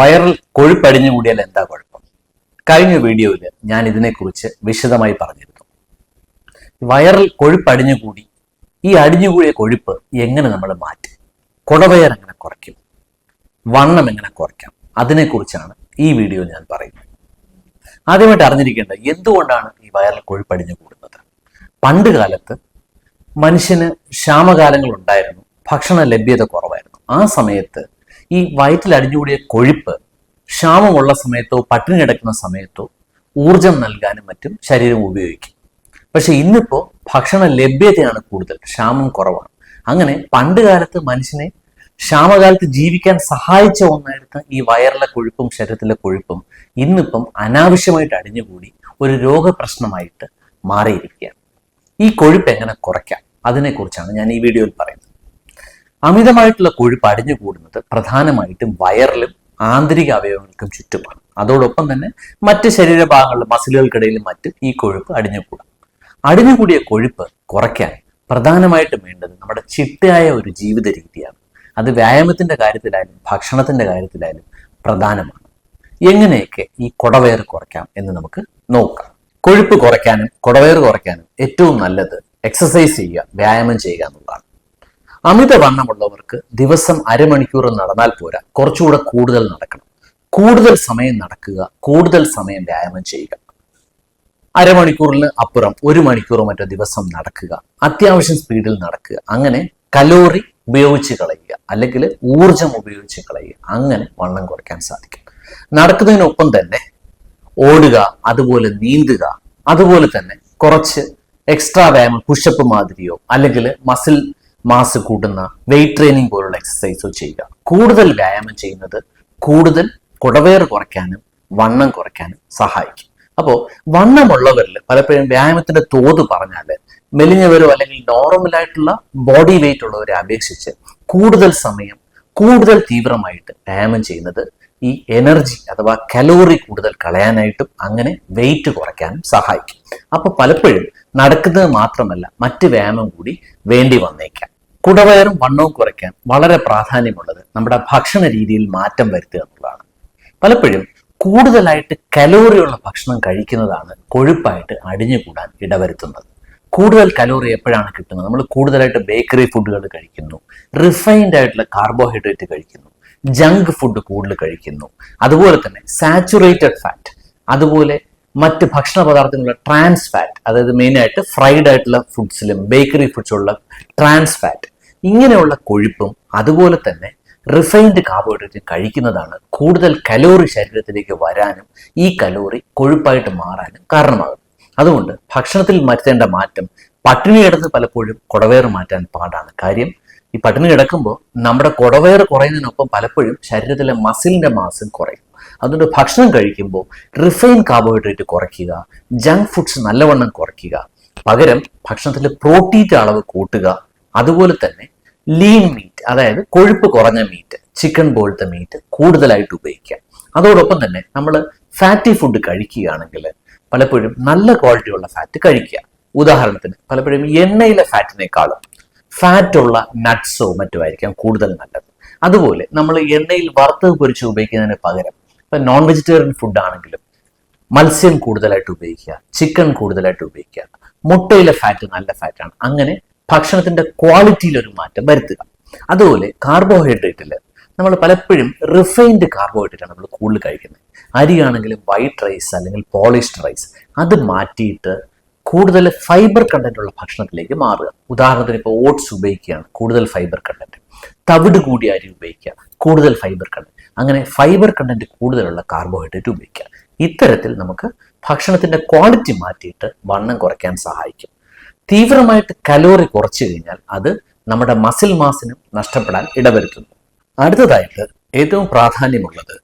വയറിൽ കൊഴുപ്പടിഞ്ഞു കൂടിയാൽ എന്താ കുഴപ്പം? കഴിഞ്ഞ വീഡിയോയിൽ ഞാൻ ഇതിനെക്കുറിച്ച് വിശദമായി പറഞ്ഞിരുന്നു. വയറിൽ കൊഴുപ്പടിഞ്ഞു കൂടി ഈ അടിഞ്ഞുകൂടിയ കൊഴുപ്പ് എങ്ങനെ നമ്മൾ മാറ്റും, കുടവയർ എങ്ങനെ കുറയ്ക്കും, വണ്ണം എങ്ങനെ കുറയ്ക്കാം, അതിനെക്കുറിച്ചാണ് ഈ വീഡിയോ ഞാൻ പറയുന്നത്. ആദ്യമായിട്ട് അറിഞ്ഞിരിക്കേണ്ടത് എന്തുകൊണ്ടാണ് ഈ വയറിൽ കൊഴുപ്പടിഞ്ഞു കൂടുന്നത്. പണ്ട് കാലത്ത് മനുഷ്യന് ക്ഷാമകാലങ്ങൾ ഉണ്ടായിരുന്നു, ഭക്ഷണ ലഭ്യത കുറവായിരുന്നു. ആ സമയത്ത് ഈ വയറ്റിൽ അടിഞ്ഞുകൂടിയ കൊഴുപ്പ് ക്ഷാമമുള്ള സമയത്തോ പട്ടിണി കിടക്കുന്ന സമയത്തോ ഊർജം നൽകാനും മറ്റും ശരീരം ഉപയോഗിക്കും. പക്ഷെ ഇന്നിപ്പോൾ ഭക്ഷണ ലഭ്യതയാണ് കൂടുതൽ, ക്ഷാമം കുറവാണ്. അങ്ങനെ പണ്ട് കാലത്ത് മനുഷ്യനെ ക്ഷാമകാലത്ത് ജീവിക്കാൻ സഹായിച്ച ഒന്നായിരുന്ന ഈ വയറിലെ കൊഴുപ്പും ശരീരത്തിലെ കൊഴുപ്പും ഇന്നിപ്പം അനാവശ്യമായിട്ട് അടിഞ്ഞുകൂടി ഒരു രോഗപ്രശ്നമായിട്ട് മാറിയിരിക്കുകയാണ്. ഈ കൊഴുപ്പ് എങ്ങനെ കുറയ്ക്കാം, അതിനെക്കുറിച്ചാണ് ഞാൻ ഈ വീഡിയോയിൽ പറയുന്നത്. അമിതമായിട്ടുള്ള കൊഴുപ്പ് അടിഞ്ഞുകൂടുന്നത് പ്രധാനമായിട്ടും വയറിലും ആന്തരിക അവയവങ്ങൾക്കും ചുറ്റുമാണ്. അതോടൊപ്പം തന്നെ മറ്റ് ശരീരഭാഗങ്ങളിലും മസിലുകൾക്കിടയിലും മറ്റും ഈ കൊഴുപ്പ് അടിഞ്ഞുകൂടാം. അടിഞ്ഞുകൂടിയ കൊഴുപ്പ് കുറയ്ക്കാൻ പ്രധാനമായിട്ടും വേണ്ടത് നമ്മുടെ ചിട്ടയായ ഒരു ജീവിത രീതിയാണ്. അത് വ്യായാമത്തിന്റെ കാര്യത്തിലായാലും ഭക്ഷണത്തിന്റെ കാര്യത്തിലായാലും പ്രധാനമാണ്. എങ്ങനെയൊക്കെ ഈ കുടവയർ കുറയ്ക്കാം എന്ന് നമുക്ക് നോക്കാം. കൊഴുപ്പ് കുറയ്ക്കാനും കുടവയർ കുറയ്ക്കാനും ഏറ്റവും നല്ലത് എക്സസൈസ് ചെയ്യുക, വ്യായാമം ചെയ്യുക എന്നുള്ളതാണ്. അമിതവണ്ണമുള്ളവർക്ക് ദിവസം അരമണിക്കൂർ നടന്നാൽ പോരാ, കുറച്ചുകൂടെ കൂടുതൽ നടക്കണം. കൂടുതൽ സമയം നടക്കുക, കൂടുതൽ സമയം വ്യായാമം ചെയ്യുക. അരമണിക്കൂറിന് അപ്പുറം 1 മണിക്കൂറോ മറ്റോ ദിവസം നടക്കുക, അത്യാവശ്യം സ്പീഡിൽ നടക്കുക. അങ്ങനെ കലോറി ഉപയോഗിച്ച് കളയുക, അല്ലെങ്കിൽ ഊർജം ഉപയോഗിച്ച് കളയുക. അങ്ങനെ വണ്ണം കുറയ്ക്കാൻ സാധിക്കും. നടക്കുന്നതിനൊപ്പം തന്നെ ഓടുക, അതുപോലെ നീന്തുക, അതുപോലെ തന്നെ കുറച്ച് എക്സ്ട്രാ വ്യായാമം, പുഷപ്പ് മാതിരിയോ അല്ലെങ്കിൽ മസിൽ മാസ് കൂട്ടുന്ന വെയിറ്റ് ട്രെയിനിങ് പോലുള്ള എക്സസൈസോ ചെയ്യുക. കൂടുതൽ വ്യായാമം ചെയ്യുന്നത് കൂടുതൽ കുടവയർ കുറയ്ക്കാനും വണ്ണം കുറയ്ക്കാനും സഹായിക്കും. അപ്പോൾ വണ്ണമുള്ളവരിൽ പലപ്പോഴും വ്യായാമത്തിന്റെ തോത് പറഞ്ഞാൽ മെലിഞ്ഞവരോ അല്ലെങ്കിൽ നോർമലായിട്ടുള്ള ബോഡി വെയിറ്റ് ഉള്ളവരെ അപേക്ഷിച്ച് കൂടുതൽ സമയം കൂടുതൽ തീവ്രമായിട്ട് വ്യായാമം ചെയ്യുന്നത് ഈ എനർജി അഥവാ കലോറി കൂടുതൽ കളയാനായിട്ടും അങ്ങനെ വെയിറ്റ് കുറയ്ക്കാനും സഹായിക്കും. അപ്പൊ പലപ്പോഴും നടക്കുന്നത് മാത്രമല്ല മറ്റ് വ്യായാമം കൂടി വേണ്ടി വന്നേക്കാം. കുടവയറും വണ്ണവും കുറയ്ക്കാൻ വളരെ പ്രാധാന്യമുള്ളത് നമ്മുടെ ഭക്ഷണ രീതിയിൽ മാറ്റം വരുത്തുക എന്നുള്ളതാണ്. പലപ്പോഴും കൂടുതലായിട്ട് കലോറിയുള്ള ഭക്ഷണം കഴിക്കുന്നതാണ് കൊഴുപ്പായിട്ട് അടിഞ്ഞുകൂടാൻ ഇടവരുത്തുന്നത്. കൂടുതൽ കലോറി എപ്പോഴാണ് കിട്ടുന്നത്? നമ്മൾ കൂടുതലായിട്ട് ബേക്കറി ഫുഡുകൾ കഴിക്കുന്നു, റിഫൈൻഡ് ആയിട്ടുള്ള കാർബോഹൈഡ്രേറ്റ് കഴിക്കുന്നു, ജങ്ക് ഫുഡ് കൂടുതൽ കഴിക്കുന്നു, അതുപോലെ തന്നെ സാച്ചുറേറ്റഡ് ഫാറ്റ്, അതുപോലെ മറ്റ് ഭക്ഷണ പദാർത്ഥങ്ങളുള്ള ട്രാൻസ് ഫാറ്റ്, അതായത് മെയിനായിട്ട് ഫ്രൈഡ് ആയിട്ടുള്ള ഫുഡ്സിലും ബേക്കറി ഫുഡ്സിലുള്ള ട്രാൻസ് ഫാറ്റ്, ഇങ്ങനെയുള്ള കൊഴുപ്പും അതുപോലെ തന്നെ റിഫൈൻഡ് കാർബോഹൈഡ്രേറ്റും കഴിക്കുന്നതാണ് കൂടുതൽ കലോറി ശരീരത്തിലേക്ക് വരാനും ഈ കലോറി കൊഴുപ്പായിട്ട് മാറാനും കാരണമാകും. അതുകൊണ്ട് ഭക്ഷണത്തിൽ വരുത്തേണ്ട മാറ്റം, പട്ടിണി കിടന്ന് പലപ്പോഴും കുടവയർ മാറ്റാൻ പാടാണ്. കാര്യം ഈ പട്ടിണി കിടക്കുമ്പോൾ നമ്മുടെ കുടവയർ കുറയുന്നതിനൊപ്പം പലപ്പോഴും ശരീരത്തിലെ മസിലിന്റെ മാസും കുറയും. അതുകൊണ്ട് ഭക്ഷണം കഴിക്കുമ്പോൾ റിഫൈൻ കാർബോഹൈഡ്രേറ്റ് കുറയ്ക്കുക, ജങ്ക് ഫുഡ്സ് നല്ലവണ്ണം കുറയ്ക്കുക, പകരം ഭക്ഷണത്തിലെ പ്രോട്ടീൻ്റെ അളവ് കൂട്ടുക, അതുപോലെ തന്നെ ലീൻ മീറ്റ്, അതായത് കൊഴുപ്പ് കുറഞ്ഞ മീറ്റ്, ചിക്കൻ പോലത്തെ മീറ്റ് കൂടുതലായിട്ട് ഉപയോഗിക്കുക. അതോടൊപ്പം തന്നെ നമ്മൾ ഫാറ്റി ഫുഡ് കഴിക്കുകയാണെങ്കിൽ പലപ്പോഴും നല്ല ക്വാളിറ്റിയുള്ള ഫാറ്റ് കഴിക്കുക. ഉദാഹരണത്തിന് പലപ്പോഴും എണ്ണയിലെ ഫാറ്റിനേക്കാളും ഫാറ്റുള്ള നട്ട്സോ മറ്റോ ആയിരിക്കാം കൂടുതൽ നല്ലത്. അതുപോലെ നമ്മൾ എണ്ണയിൽ വറുത്ത് പൊരിച്ച് ഉപയോഗിക്കുന്നതിന് പകരം ഇപ്പം നോൺ വെജിറ്റേറിയൻ ഫുഡ് ആണെങ്കിലും മത്സ്യം കൂടുതലായിട്ട് ഉപയോഗിക്കുക, ചിക്കൻ കൂടുതലായിട്ട് ഉപയോഗിക്കുക, മുട്ടയിലെ ഫാറ്റ് നല്ല ഫാറ്റാണ്. അങ്ങനെ ഭക്ഷണത്തിന്റെ ക്വാളിറ്റിയിൽ ഒരു മാറ്റം വരുത്തുക. അതുപോലെ കാർബോഹൈഡ്രേറ്റിൽ നമ്മൾ പലപ്പോഴും റിഫൈൻഡ് കാർബോഹൈഡ്രേറ്റ് ആണ് നമ്മൾ കൂടുതൽ കഴിക്കുന്നത്. അരിയാണെങ്കിലും വൈറ്റ് റൈസ് അല്ലെങ്കിൽ പോളിഷ്ഡ് റൈസ്, അത് മാറ്റിയിട്ട് കൂടുതൽ ഫൈബർ കണ്ടന്റ് ഉള്ള ഭക്ഷണത്തിലേക്ക് മാറുക. ഉദാഹരണത്തിന് ഇപ്പോൾ ഓട്സ് ഉപയോഗിക്കുകയാണ്, കൂടുതൽ ഫൈബർ കണ്ടന്റ്. തവിട് കൂടിയ അരി ഉപയോഗിക്കുക, കൂടുതൽ ഫൈബർ കണ്ടന്റ്. അങ്ങനെ ഫൈബർ കണ്ടന്റ് കൂടുതലുള്ള കാർബോഹൈഡ്രേറ്റ് ഉപയോഗിക്കുക. ഇത്തരത്തിൽ നമുക്ക് ഭക്ഷണത്തിന്റെ ക്വാളിറ്റി മാറ്റിയിട്ട് വണ്ണം കുറയ്ക്കാൻ സഹായിക്കും. തീവ്രമായിട്ട് കലോറി കുറച്ചു കഴിഞ്ഞാൽ അത് നമ്മുടെ മസിൽ മാസിനും നഷ്ടപ്പെടാൻ ഇടവരുത്തുന്നു. അടുത്തതായിട്ട് ഏറ്റവും പ്രാധാന്യമുള്ളത്,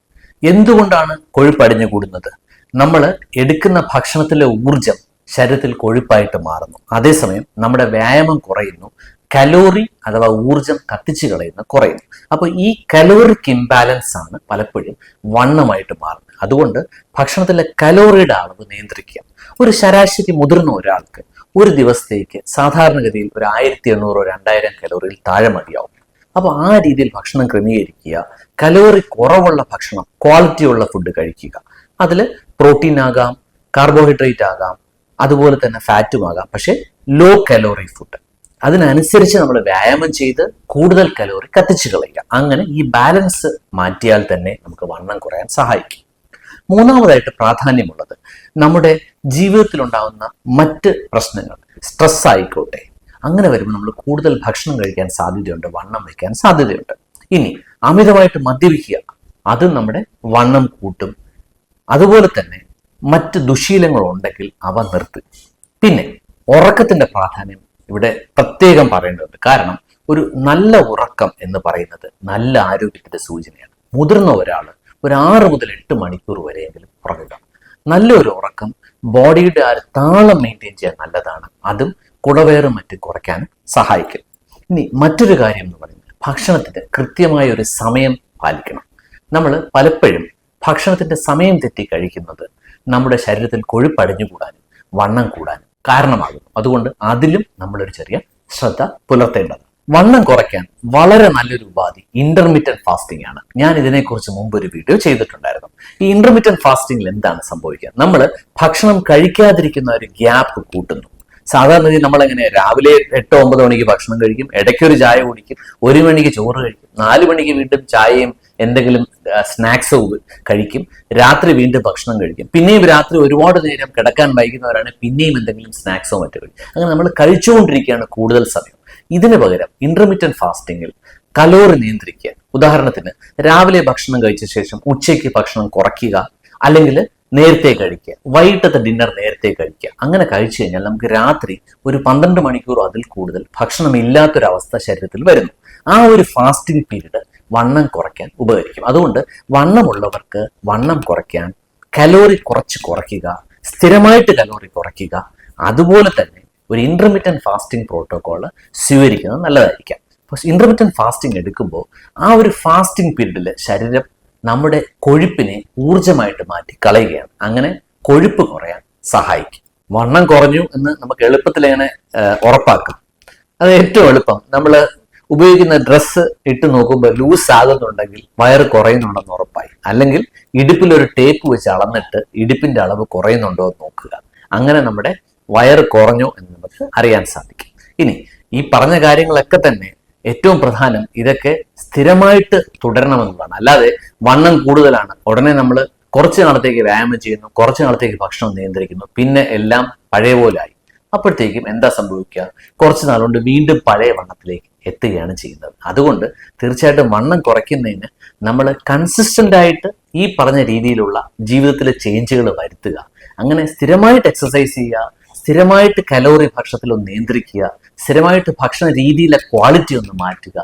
എന്തുകൊണ്ടാണ് കൊഴുപ്പടിഞ്ഞു കൂടുന്നത്? നമ്മൾ എടുക്കുന്ന ഭക്ഷണത്തിലെ ഊർജം ശരീരത്തിൽ കൊഴുപ്പായിട്ട് മാറുന്നു. അതേസമയം നമ്മുടെ വ്യായാമം കുറയുന്നു, കലോറി അഥവാ ഊർജം കത്തിച്ചു കളയുന്ന കുറയുന്നു. അപ്പോൾ ഈ കലോറിക് ഇംബാലൻസ് ആണ് പലപ്പോഴും വണ്ണമായിട്ട് മാറുന്നത്. അതുകൊണ്ട് ഭക്ഷണത്തിലെ കലോറിയുടെ അളവ് നിയന്ത്രിക്കുക. ഒരു ശരാശരി മുതിർന്ന ഒരാൾക്ക് ഒരു ദിവസത്തേക്ക് സാധാരണഗതിയിൽ ഒരു 1800-2000 കലോറിയിൽ താഴെ മതിയാവും. അപ്പോൾ ആ രീതിയിൽ ഭക്ഷണം ക്രമീകരിക്കുക, കലോറി കുറവുള്ള ഭക്ഷണം, ക്വാളിറ്റിയുള്ള ഫുഡ് കഴിക്കുക. അതിൽ പ്രോട്ടീൻ ആകാം, കാർബോഹൈഡ്രേറ്റ് ആകാം, അതുപോലെ തന്നെ ഫാറ്റും ആകാം, പക്ഷെ ലോ കലോറി ഫുഡ്. അതിനനുസരിച്ച് നമ്മൾ വ്യായാമം ചെയ്ത് കൂടുതൽ കലോറി കത്തിച്ചു കളയുക. അങ്ങനെ ഈ ബാലൻസ് മാറ്റിയാൽ തന്നെ നമുക്ക് വണ്ണം കുറയാൻ സഹായിക്കും. മൂന്നാമതായിട്ട് പ്രാധാന്യമുള്ളത് നമ്മുടെ ജീവിതത്തിൽ ഉണ്ടാകുന്ന മറ്റ് പ്രശ്നങ്ങൾ, സ്ട്രെസ് ആയിക്കോട്ടെ, അങ്ങനെ വരുമ്പോൾ നമ്മൾ കൂടുതൽ ഭക്ഷണം കഴിക്കാൻ സാധ്യതയുണ്ട്, വണ്ണം വയ്ക്കാൻ സാധ്യതയുണ്ട്. ഇനി അമിതമായിട്ട് മദ്യപിക്കുക, അതും നമ്മുടെ വണ്ണം കൂട്ടും. അതുപോലെ തന്നെ മറ്റ് ദുശീലങ്ങൾ ഉണ്ടെങ്കിൽ അവ നിർത്തുക. പിന്നെ ഉറക്കത്തിന്റെ പ്രാധാന്യം ഇവിടെ പ്രത്യേകം പറയേണ്ടതുണ്ട്. കാരണം ഒരു നല്ല ഉറക്കം എന്ന് പറയുന്നത് നല്ല ആരോഗ്യത്തിന്റെ സൂചനയാണ്. മുതിർന്ന ഒരാൾ ഒരു 6 മുതൽ 8 മണിക്കൂർ വരെയെങ്കിലും ഉറങ്ങുക. നല്ലൊരു ഉറക്കം ബോഡിയുടെ ആ താളം മെയിൻറ്റെയിൻ ചെയ്യാൻ നല്ലതാണ്. അതും കുടവേറും മറ്റും കുറയ്ക്കാൻ സഹായിക്കും. ഇനി മറ്റൊരു കാര്യം എന്ന് പറയുന്നത് ഭക്ഷണത്തിന്റെ കൃത്യമായ ഒരു സമയം പാലിക്കണം. നമ്മൾ പലപ്പോഴും ഭക്ഷണത്തിന്റെ സമയം തെറ്റി കഴിക്കുന്നത് നമ്മുടെ ശരീരത്തിൽ കൊഴുപ്പടിഞ്ഞുകൂടാനും വണ്ണം കൂടാനും കാരണമാകും. അതുകൊണ്ട് അതിലും നമ്മളൊരു ചെറിയ ശ്രദ്ധ പുലർത്തേണ്ടത്. വണ്ണം കുറയ്ക്കാൻ വളരെ നല്ലൊരു ഉപാധി ഇന്റർമീഡിയറ്റ് ഫാസ്റ്റിംഗ് ആണ്. ഞാൻ ഇതിനെക്കുറിച്ച് മുമ്പ് ഒരു വീഡിയോ ചെയ്തിട്ടുണ്ടായിരുന്നു. ഈ ഇന്റർമീഡിയറ്റ് ഫാസ്റ്റിംഗിൽ എന്താണ് സംഭവിക്കുക? നമ്മൾ ഭക്ഷണം കഴിക്കാതിരിക്കുന്ന ഒരു ഗ്യാപ്പ് കൂട്ടുന്നു. സാധാരണ നമ്മൾ എങ്ങനെ രാവിലെ 8-9 മണിക്ക് ഭക്ഷണം കഴിക്കും, ഇടയ്ക്കൊരു ചായ കുടിക്കും, 1 മണിക്ക് ചോറ് കഴിക്കും, 4 മണിക്ക് വീണ്ടും ചായയും എന്തെങ്കിലും സ്നാക്സോ കഴിക്കും, രാത്രി വീണ്ടും ഭക്ഷണം കഴിക്കും, പിന്നെയും രാത്രി ഒരുപാട് നേരം കിടക്കാൻ വൈകുന്നവരാണ്, പിന്നെയും എന്തെങ്കിലും സ്നാക്സോ മറ്റോ കഴിക്കും. അങ്ങനെ നമ്മൾ കഴിച്ചുകൊണ്ടിരിക്കുകയാണ് കൂടുതൽ സമയം. ഇതിന് പകരം ഇന്റർമീഡിയറ്റ് ഫാസ്റ്റിംഗിൽ കലോറി നിയന്ത്രിക്കുക. ഉദാഹരണത്തിന് രാവിലെ ഭക്ഷണം കഴിച്ച ശേഷം ഉച്ചയ്ക്ക് ഭക്ഷണം കുറയ്ക്കുക, അല്ലെങ്കിൽ നേരത്തെ കഴിക്കുക, വൈകിട്ടത്തെ ഡിന്നർ നേരത്തെ കഴിക്കുക. അങ്ങനെ കഴിച്ചു കഴിഞ്ഞാൽ നമുക്ക് രാത്രി ഒരു 12 മണിക്കൂറോ അതിൽ കൂടുതൽ ഭക്ഷണമില്ലാത്തൊരവസ്ഥ ശരീരത്തിൽ വരുന്നു. ആ ഒരു ഫാസ്റ്റിംഗ് പീരീഡ് വണ്ണം കുറയ്ക്കാൻ ഉപകരിക്കും. അതുകൊണ്ട് വണ്ണമുള്ളവർക്ക് വണ്ണം കുറയ്ക്കാൻ കലോറി കുറയ്ക്കുക, സ്ഥിരമായിട്ട് കലോറി കുറയ്ക്കുക, അതുപോലെ തന്നെ ഒരു ഇന്റർമീഡിയറ്റ് ഫാസ്റ്റിംഗ് പ്രോട്ടോകോൾ സ്വീകരിക്കുന്നത് നല്ലതായിരിക്കാം. ഇന്റർമീഡിയറ്റ് ഫാസ്റ്റിംഗ് എടുക്കുമ്പോൾ ആ ഒരു ഫാസ്റ്റിംഗ് പീരീഡിൽ ശരീരം നമ്മുടെ കൊഴുപ്പിനെ ഊർജമായിട്ട് മാറ്റി കളയുകയാണ്. അങ്ങനെ കൊഴുപ്പ് കുറയാൻ സഹായിക്കും. വണ്ണം കുറഞ്ഞു എന്ന് നമുക്ക് എളുപ്പത്തിൽ എങ്ങനെ ഉറപ്പാക്കാം? അത് ഏറ്റവും എളുപ്പം, നമ്മൾ ഉപയോഗിക്കുന്ന ഡ്രസ്സ് ഇട്ട് നോക്കുമ്പോൾ ലൂസ് ആകുന്നുണ്ടെങ്കിൽ വയറ് കുറയുന്നുണ്ടെന്ന് ഉറപ്പായി. അല്ലെങ്കിൽ ഇടുപ്പിലൊരു ടേപ്പ് വെച്ച് അളന്നിട്ട് ഇടുപ്പിന്റെ അളവ് കുറയുന്നുണ്ടോ എന്ന് നോക്കുക. അങ്ങനെ നമ്മുടെ വയറ് കുറഞ്ഞു എന്ന് നമുക്ക് അറിയാൻ സാധിക്കും. ഇനി ഈ പറഞ്ഞ കാര്യങ്ങളൊക്കെ തന്നെ ഏറ്റവും പ്രധാനം ഇതൊക്കെ സ്ഥിരമായിട്ട് തുടരണമെന്നതാണ്. അല്ലാതെ വണ്ണം കൂടുതലാണ് ഉടനെ നമ്മൾ കുറച്ച് നാളത്തേക്ക് വ്യായാമം ചെയ്യുന്നു, കുറച്ച് നാളത്തേക്ക് ഭക്ഷണം നിയന്ത്രിക്കുന്നു, പിന്നെ എല്ലാം പഴയ പോലായി. അപ്പോഴത്തേക്കും എന്താ സംഭവിക്കുക? കുറച്ച് നാളുകൊണ്ട് വീണ്ടും പഴയ വണ്ണത്തിലേക്ക് എത്തുകയാണ് ചെയ്യുന്നത്. അതുകൊണ്ട് തീർച്ചയായിട്ടും വണ്ണം കുറയ്ക്കുന്നതിന് നമ്മൾ കൺസിസ്റ്റന്റ് ആയിട്ട് ഈ പറഞ്ഞ രീതിയിലുള്ള ജീവിതത്തിലെ ചേഞ്ചുകൾ വരുത്തുക. അങ്ങനെ സ്ഥിരമായിട്ട് എക്സസൈസ് ചെയ്യുക, സ്ഥിരമായിട്ട് കലോറി ഭക്ഷണത്തിൽ ഒന്ന് നിയന്ത്രിക്കുക, സ്ഥിരമായിട്ട് ഭക്ഷണ രീതിയിലെ ക്വാളിറ്റി ഒന്ന് മാറ്റുക.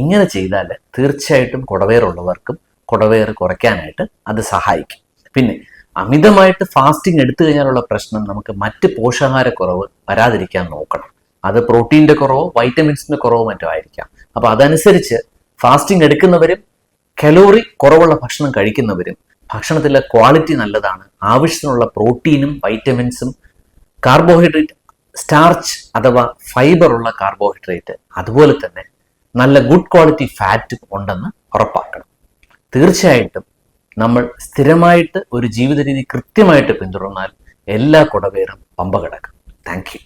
ഇങ്ങനെ ചെയ്താൽ തീർച്ചയായിട്ടും കുടവേറുള്ളവർക്കും കുടവേറ് കുറയ്ക്കാനായിട്ട് അത് സഹായിക്കും. പിന്നെ അമിതമായിട്ട് ഫാസ്റ്റിംഗ് എടുത്തു കഴിഞ്ഞാലുള്ള പ്രശ്നം നമുക്ക് മറ്റ് പോഷകാഹാരക്കുറവ് വരാതിരിക്കാൻ നോക്കണം. അത് പ്രോട്ടീൻ്റെ കുറവോ വൈറ്റമിൻസിന്റെ കുറവോ മറ്റോ ആയിരിക്കാം. അപ്പൊ അതനുസരിച്ച് ഫാസ്റ്റിംഗ് എടുക്കുന്നവരും കലോറി കുറവുള്ള ഭക്ഷണം കഴിക്കുന്നവരും ഭക്ഷണത്തിലെ ക്വാളിറ്റി നല്ലതാണ്, ആവശ്യത്തിനുള്ള പ്രോട്ടീനും വൈറ്റമിൻസും കാർബോഹൈഡ്രേറ്റ്, സ്റ്റാർച്ച് അഥവാ ഫൈബർ ഉള്ള കാർബോഹൈഡ്രേറ്റ്, അതുപോലെ തന്നെ നല്ല ഗുഡ് ക്വാളിറ്റി ഫാറ്റും ഉണ്ടെന്ന് ഉറപ്പാക്കണം. തീർച്ചയായിട്ടും നമ്മൾ സ്ഥിരമായിട്ട് ഒരു ജീവിത രീതി കൃത്യമായിട്ട് പിന്തുടർന്നാൽ എല്ലാ കുടവേറും പമ്പ കിടക്കും. Thank you.